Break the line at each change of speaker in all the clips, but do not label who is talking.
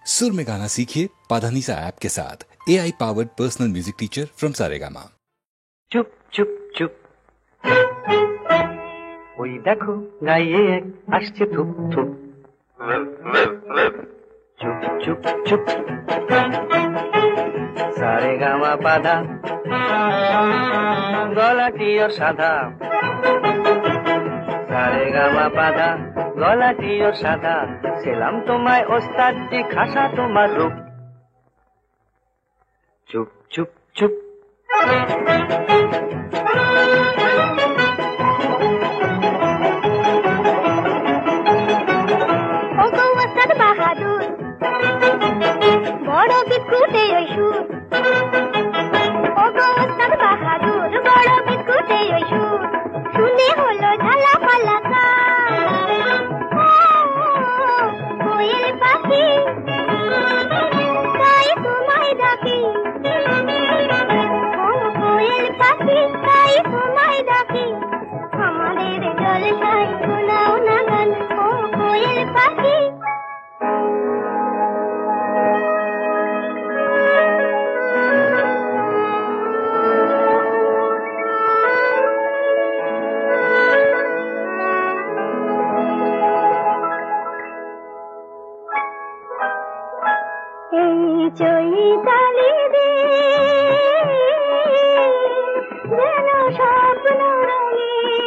सुर में गाना सीखिए पाधानीसा ऐप के साथ। AI powered personal music teacher from Saregama.
चुप चुप चुप ওই দেখো গাইয়ে এক আসছে থুপ থুপ চুপ চুপ চুপ সারেগামা পাধা গলাটিও সাদা সারেগামা পাধা গলাটিও সাদা সেলাম তোমায় ওস্তাদজি খাসা তোমার রূপ চুপ চুপ চুপ
বড় বিস্কুটে ওই সুর ও গো ওস্তাদ বাহাদুর বড় বিস্কুটে ওই সুর শুনে হলো ঝালা পালা কোয়েল পাখি তাই তোমায় ডাকি কোয়েল পাখি তাই তোমায় ডাকি আমাদের জলসায় শোনাও না গান ও কোয়েল পাখি চৈতালি রে যেন স্বপ্ন রঙিন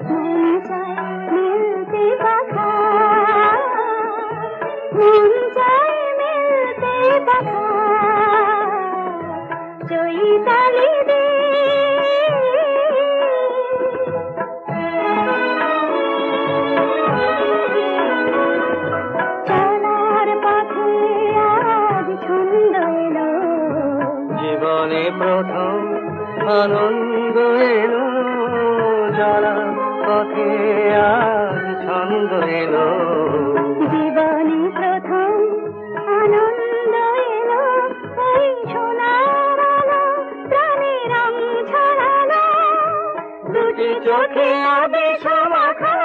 মন চায় মিলতে পাখা মন চায় মিলতে পাখা চৈতালি রে
প্রথম আনন্দ এলো চলা পথে আজ ছন্দ এলো
জীবনে প্রথম আনন্দ এলো এই সোনার আলো প্রাণে রং ছড়ালো
দুটি চোখে আবেশ মাখা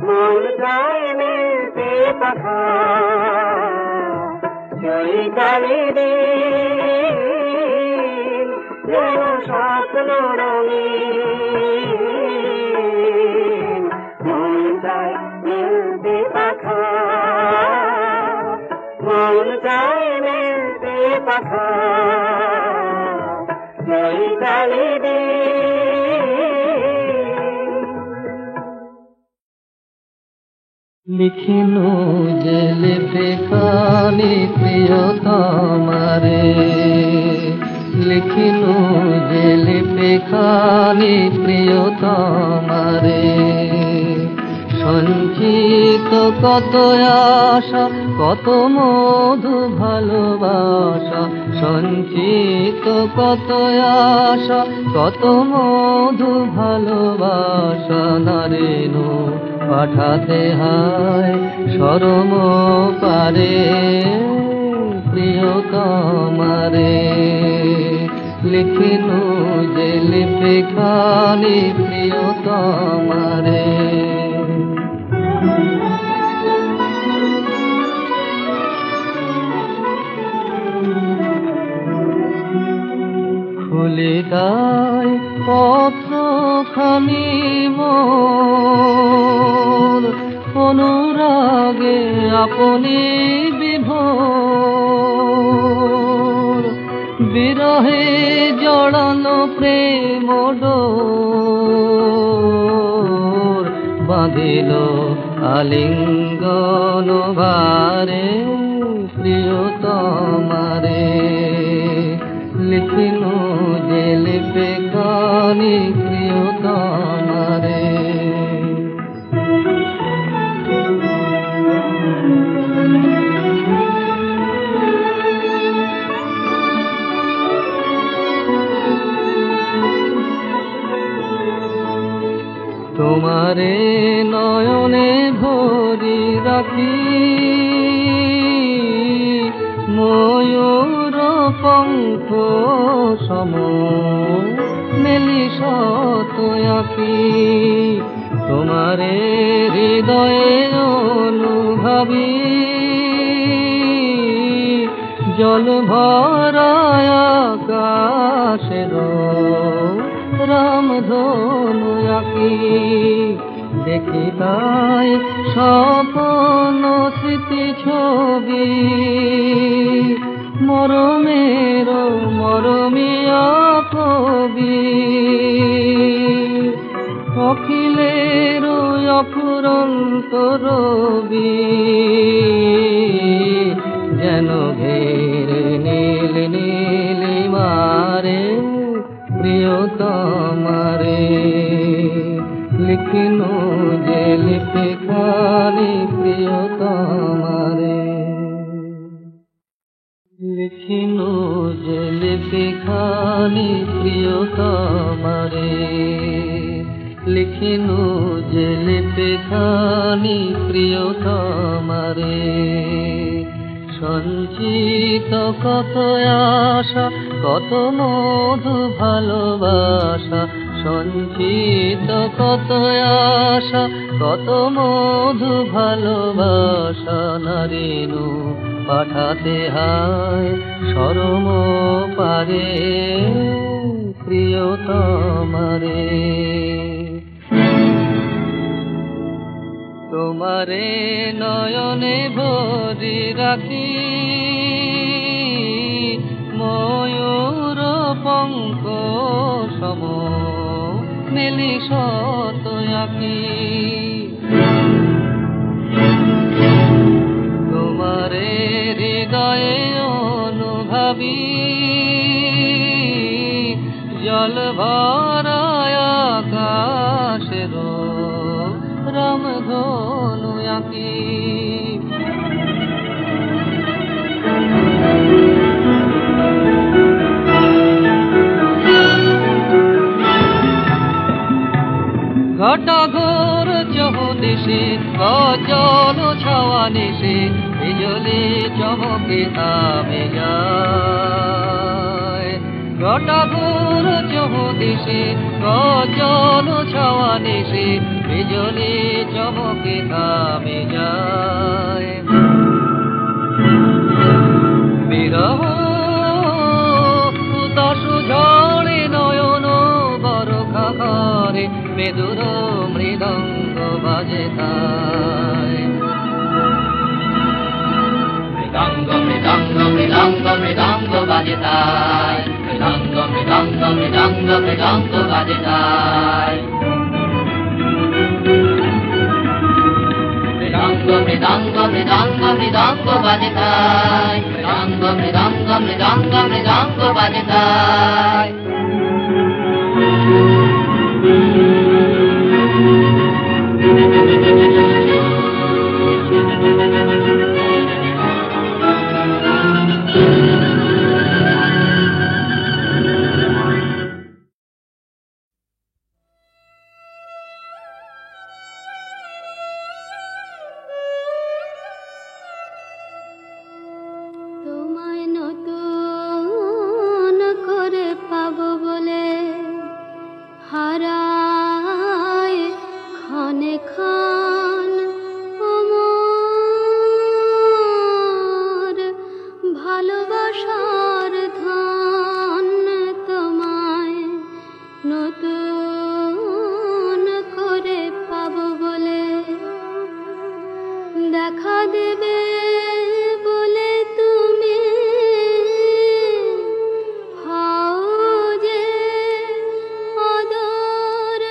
মন চায় মিলতে পাখা চৈতালি দিন যেন স্বপ্ন রঙিন মন চায় মিলতে পাখা মন চায় মিলতে পাখা চৈতালি
লিখিনু যে লিপে খানি প্রিয় তোমারে লিখিনু যে লিপে খানি প্রিয় তোমারে সঞ্চিত কত আশা কত মধু ভালোবাসা সঞ্চিত কত আশা কত মধু ভালোবাসা নারেনু পাঠাতে হয় শরম পারে প্রিয় তোমারে লিখিনু যে লিপে খানি প্রিয় তোমারে খুলে দায় পত্রখানি মোর অনুরাগে আপনি বিভোর বিরহে জড়ানো প্রেম ডোর বাঁধিল আলিঙ্গন ভারে প্রিয় তোমারে লিখিনু যে লিপে খানি প্রিয় তোমারে তোমারে নয়নে ভরি রাখি ময়ূর পঙ্খ সম মেলি শত আঁকি তোমারে হৃদয়ে অনুভবী জল ভরায় আকাশের রামধনু আঁকি দেখি তাই স্বপ্ন স্মৃতি ছবি মরমের মরমিয়া কবি অখিলের অফুরন্ত রবি যেন ঘেরে নীল নীলিমারে প্রিয়তমারে লিখিনো যে লিপি খালি প্রিয়তমারে লিখিনো যে লিপি খালি প্রিয়তমারে লিখিনো যে লিপি খালি প্রিয়তমারে সঞ্চিত কত আশা কত মধু ভালোবাসা সঞ্চিত কত আশা কত মধু ভালোবাসা নারিনু পাঠাতে হায় শরম পারে প্রিয়তমারে তোমারে নয়নে ভরি রাখি ময়ূর পঙ্ক সম মেলি শত আঁকি তোমারে হৃদয়ে অনুভবী জল ভরায় আকাশের রামধনু আঁকি ঘটা ঘোর চৌদিশে গজল ছাওয়া নিশে বিজলি চমকে থামে যায় ঘটা ঘোর চৌদিশে গজল ছাওয়া নিশে বিজলি চমকে থামে যায় বিরহ উদাসু ঝড়ে নয়ন বরখা ঘরে মেদুর মৃদঙ্গ বাজে তাই মৃদঙ্গ মৃদঙ্গ মৃদঙ্গ মৃদঙ্গ বাজে তাই মৃদঙ্গ মৃদঙ্গ মৃদঙ্গ মৃদঙ্গ বাজে তাই মৃদঙ্গ মৃদঙ্গ মৃদঙ্গ মৃদঙ্গ বাজে তাই মৃদঙ্গ মৃদঙ্গ মৃদঙ্গ মৃদঙ্গ বাজে তাই
তোমায় নতুন করে পাবো বলে হারায় ক্ষণে ক্ষণ আমার ভালোবাসার ধন তোমায় নতুন করে পাবো বলে দেখা দেবে বলে তুমি হও যে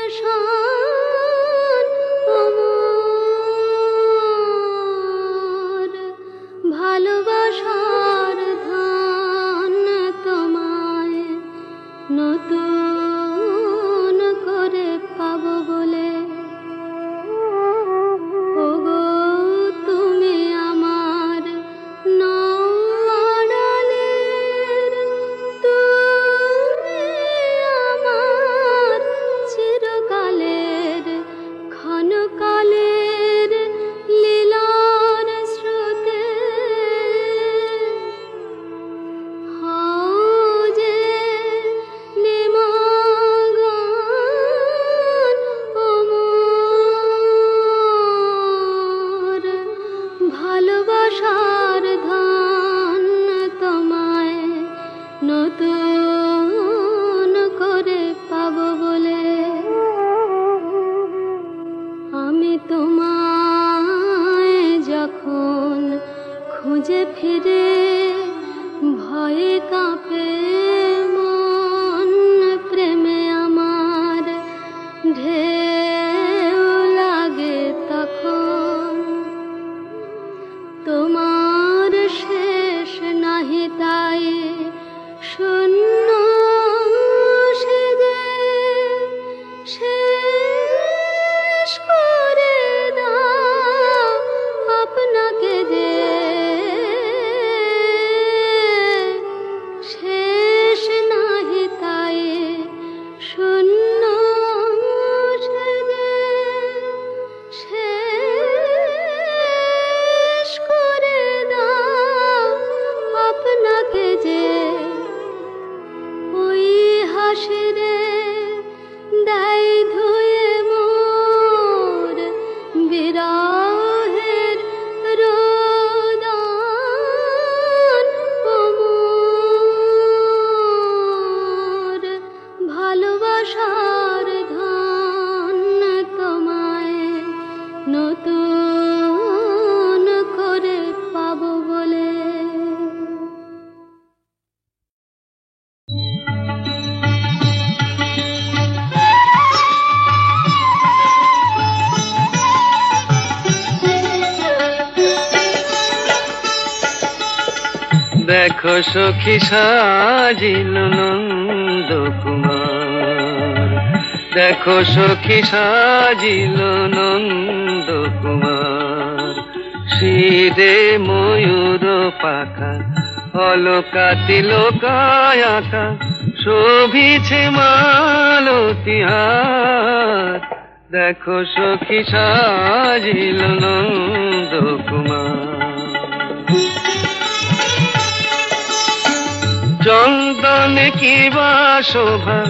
আদর্শন আমার ভালোবাসার ধন তোমায় নতুন করে পাবো বলে ওগো তুমি
তোমায় যখন খুঁজে ফিরে ভয়ে কাঁপে মন, প্রেমে আমার ঢেউ লাগে তখন। তোমার শেষ নাহি তাই শূন্য সেজে শেষ করে দাও আপনাকে যে, শেষ নাহি তাই শূন্য সেজে শেষ করে দাও আপনাকে যে। ওই হাসিরে দেয় ধুয়ে মোর বিরহের রোদন, ও মোর ভালোবাসার ধন, তোমায় নতুন করে পাবো বলে।
দেখো সখী সাজিল নন্দ কুমার, দেখো সখী সাজিল নন্দ কুমার। শিরে ময়ূর পাখা অলকা তিলকায় আঁকা, শোভিছে মালতী হার। দেখো সখী সাজিল নন্দ কুমার। চন্দন কি বা শোভা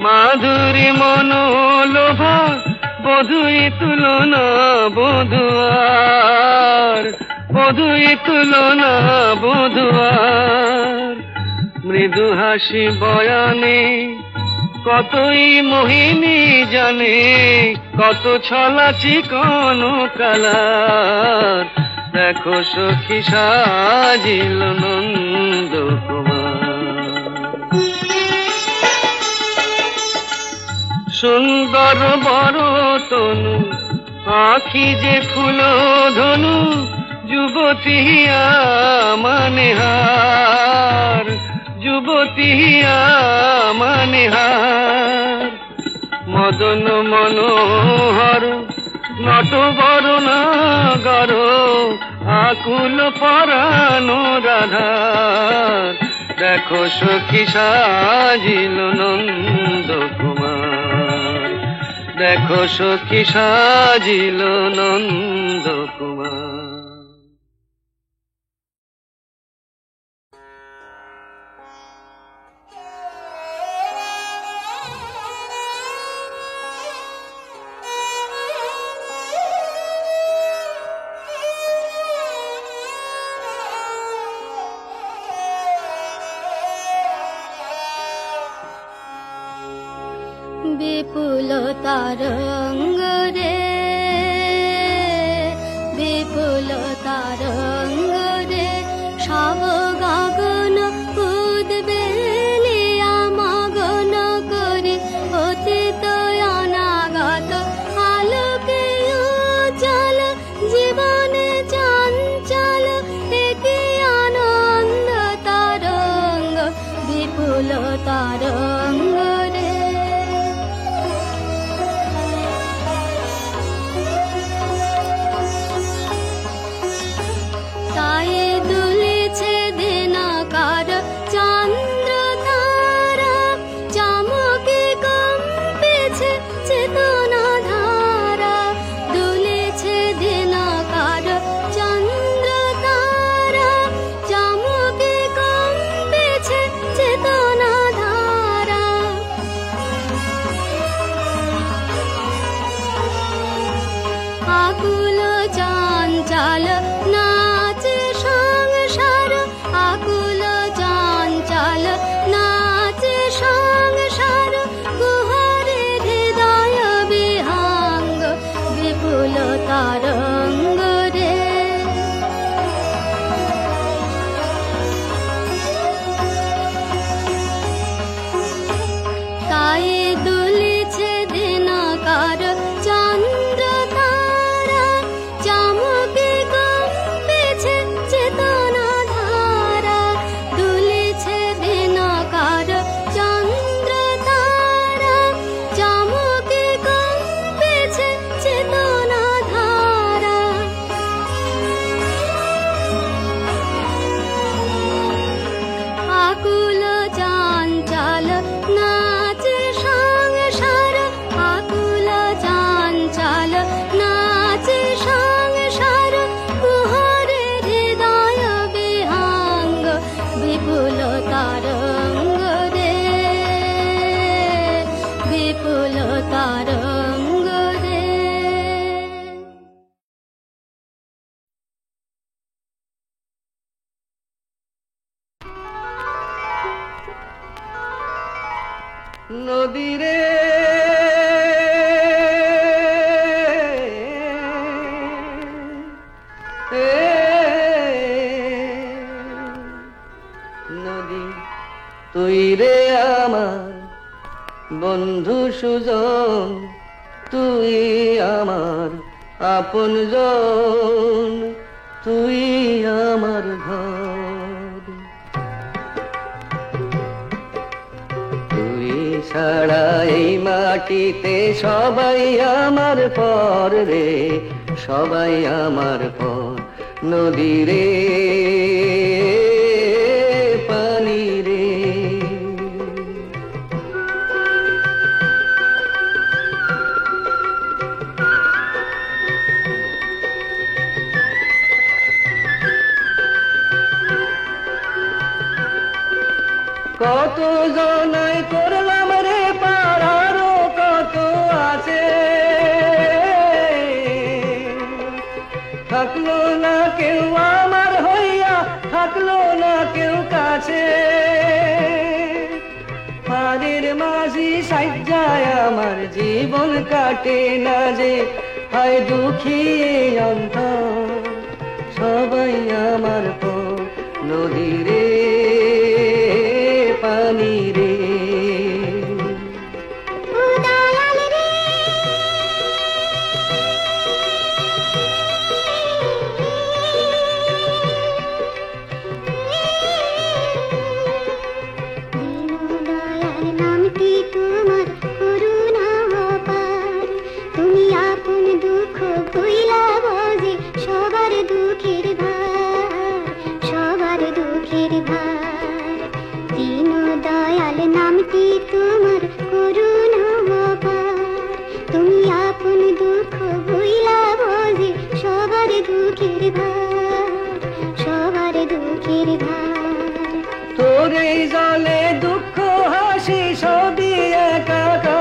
মাধুরী মনোলোভা, বধুই তুলনা বধুয়ার, বধুই তুলনা বধুয়ার। মৃদু হাসি বয়ানে কতই মোহিনী জানে, কত ছলা চিকন কালার। দেখো সখী সাজিল নন্দ কুমার। সুন্দর বড় তনু আঁখি যে ফুল ধনু, যুবতী মানে হার, যুবতী মানে হার। মদন মনোহর নট বরণাগর, আকুল পরানো রাধার। দেখো সখী সাজিল নন্দ কুমার, দেখো সখী সাজিল নন্দ কুমার।
বিপুল তরঙ্গ রে, বিপুল তরঙ্গ রে, সব গগন উদ্বেলিয়া মগন করি, অতীত অনাগত আলোকে উজ্জ্বল, জীবনে চঞ্চল একই আনন্দ তরঙ্গ, বিপুল তরঙ্গ রে। তাই দুলেছে
নদী রে নদী, তুই রে আমার বন্ধু সুজন, তুই আমার আপনজন, তুই আমার ঘর। তুই ছাড়া এই মাটিতে সবাই আমার পর রে, সবাই আমার পর। নদী রে পানি রে, কত জনাই করলাম রে পারারও কত আছে, থাকলো না কেউ আমার হইয়া, থাকলো না কেউ কাছে। পারের মাঝি সাজ্জায় আমার জীবন কাটে না যে, হায় দুঃখী অন্তর সবাই আমার পর। নদী রে পানি রে,
নামটি তোমার করুণা অপার, তুমি আপন দুঃখ ভুইলা বোঝে সবার দুঃখের ভার, সবার দুঃখের ভার। দীন দয়াল নামটি তোমার করুণা অপার, তুমি আপন দুঃখ ভুইলা বোঝে সবার দুঃখের ভার, সবার দুঃখের ভার।
তোর এই জলে দুঃখ হাসি সবই একাকার,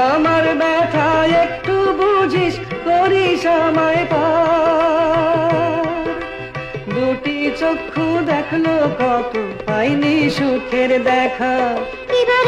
আমার ব্যথা একটু বুঝিস করিস আমায় পার। দুটি চক্ষু দেখলো কত পাইনি সুখের দেখা,
এবার